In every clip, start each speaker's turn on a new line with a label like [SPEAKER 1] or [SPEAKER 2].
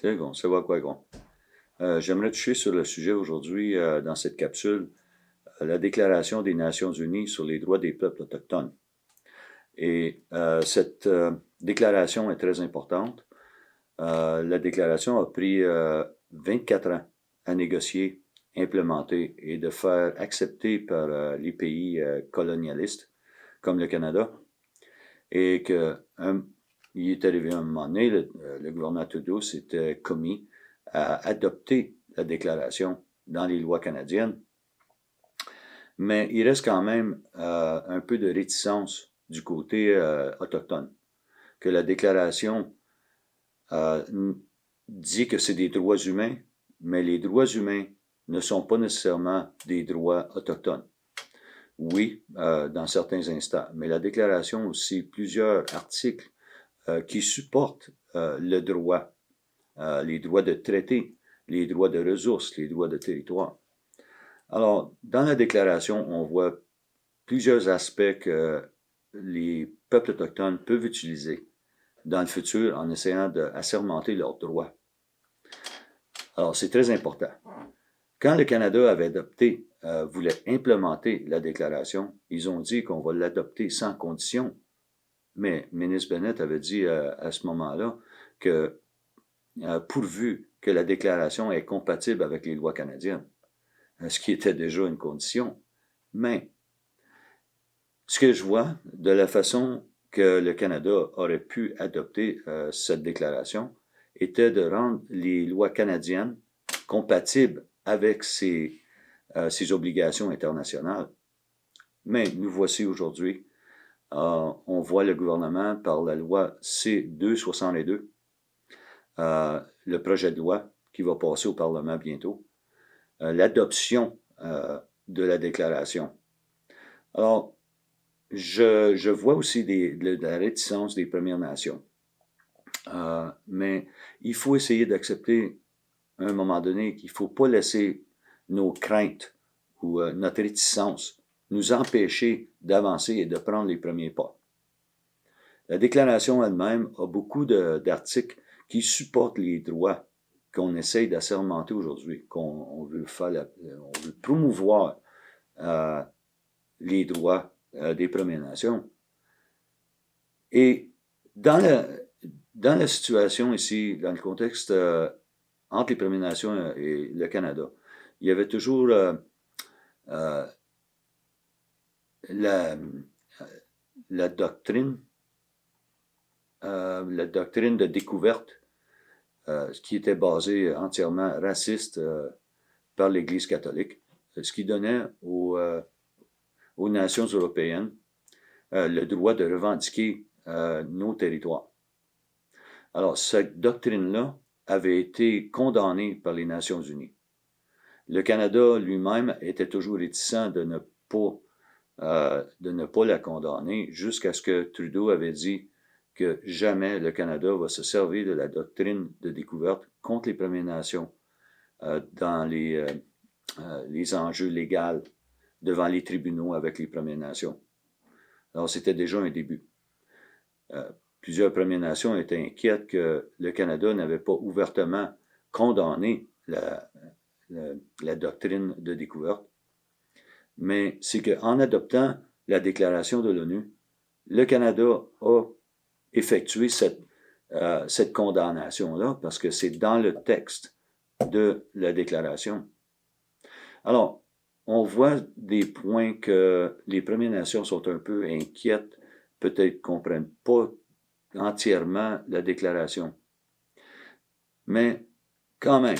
[SPEAKER 1] Très bon, ça va quoi, bon. J'aimerais toucher sur le sujet aujourd'hui dans cette capsule, la Déclaration des Nations Unies sur les droits des peuples autochtones. Et cette déclaration est très importante. La déclaration a pris 24 ans à négocier, implémenter et de faire accepter par les pays colonialistes, comme le Canada, et que il est arrivé un moment donné, le gouvernement Trudeau s'était commis à adopter la déclaration dans les lois canadiennes, mais il reste quand même un peu de réticence du côté autochtone, que la déclaration euh, dit que c'est des droits humains, mais les droits humains ne sont pas nécessairement des droits autochtones. Oui, dans certains instants, mais la déclaration a aussi plusieurs articles qui supportent le droit, les droits de traité, les droits de ressources, les droits de territoire. Alors, dans la déclaration, on voit plusieurs aspects que les peuples autochtones peuvent utiliser dans le futur en essayant d'assermenter leurs droits. Alors, c'est très important. Quand le Canada avait adopté, voulait implémenter la déclaration, ils ont dit qu'on va l'adopter sans condition. Mais ministre Bennett avait dit à ce moment-là que pourvu que la déclaration est compatible avec les lois canadiennes, ce qui était déjà une condition. Mais ce que je vois de la façon que le Canada aurait pu adopter cette déclaration était de rendre les lois canadiennes compatibles avec ses obligations internationales. Mais nous voici aujourd'hui. On voit le gouvernement par la loi C-262, le projet de loi qui va passer au Parlement bientôt, l'adoption de la déclaration. Alors, je vois aussi de la réticence des Premières Nations. Mais il faut essayer d'accepter à un moment donné qu'il ne faut pas laisser nos craintes ou notre réticence nous empêcher d'avancer et de prendre les premiers pas. La déclaration elle-même a beaucoup d'articles qui supportent les droits qu'on essaye d'assermenter aujourd'hui, qu'on veut faire, on veut promouvoir les droits des Premières Nations. Et dans la situation ici, dans le contexte entre les Premières Nations et le Canada, il y avait toujours la, la doctrine de découverte, qui était basée entièrement raciste par l'Église catholique, ce qui donnait aux nations européennes le droit de revendiquer nos territoires. Alors, cette doctrine-là avait été condamnée par les Nations unies. Le Canada lui-même était toujours réticent de ne pas la condamner jusqu'à ce que Trudeau avait dit que jamais le Canada va se servir de la doctrine de découverte contre les Premières Nations dans les enjeux légaux devant les tribunaux avec les Premières Nations. Alors, c'était déjà un début. Plusieurs Premières Nations étaient inquiètes que le Canada n'avait pas ouvertement condamné la doctrine de découverte. Mais c'est qu'en adoptant la déclaration de l'ONU, le Canada a effectué cette condamnation-là parce que c'est dans le texte de la déclaration. Alors, on voit des points que les Premières Nations sont un peu inquiètes, peut-être ne comprennent pas entièrement la déclaration. Mais quand même,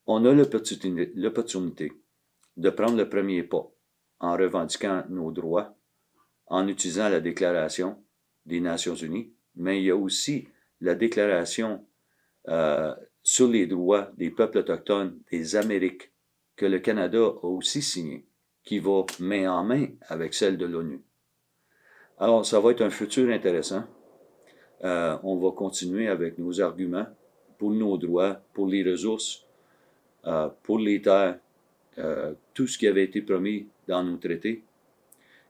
[SPEAKER 1] on a l'opportunité de prendre le premier pas en revendiquant nos droits, en utilisant la déclaration des Nations Unies, mais il y a aussi la déclaration sur les droits des peuples autochtones des Amériques, que le Canada a aussi signée, qui va main en main avec celle de l'ONU. Alors, ça va être un futur intéressant. On va continuer avec nos arguments pour nos droits, pour les ressources, pour les terres, tout ce qui avait été promis dans nos traités.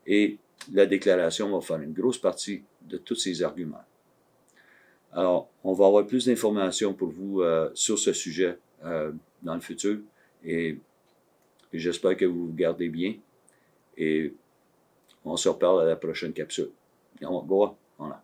[SPEAKER 1] Et la déclaration va faire une grosse partie de tous ces arguments. Alors, on va avoir plus d'informations pour vous sur ce sujet dans le futur et j'espère que vous vous gardez bien et on se reparle à la prochaine capsule. Go, voilà.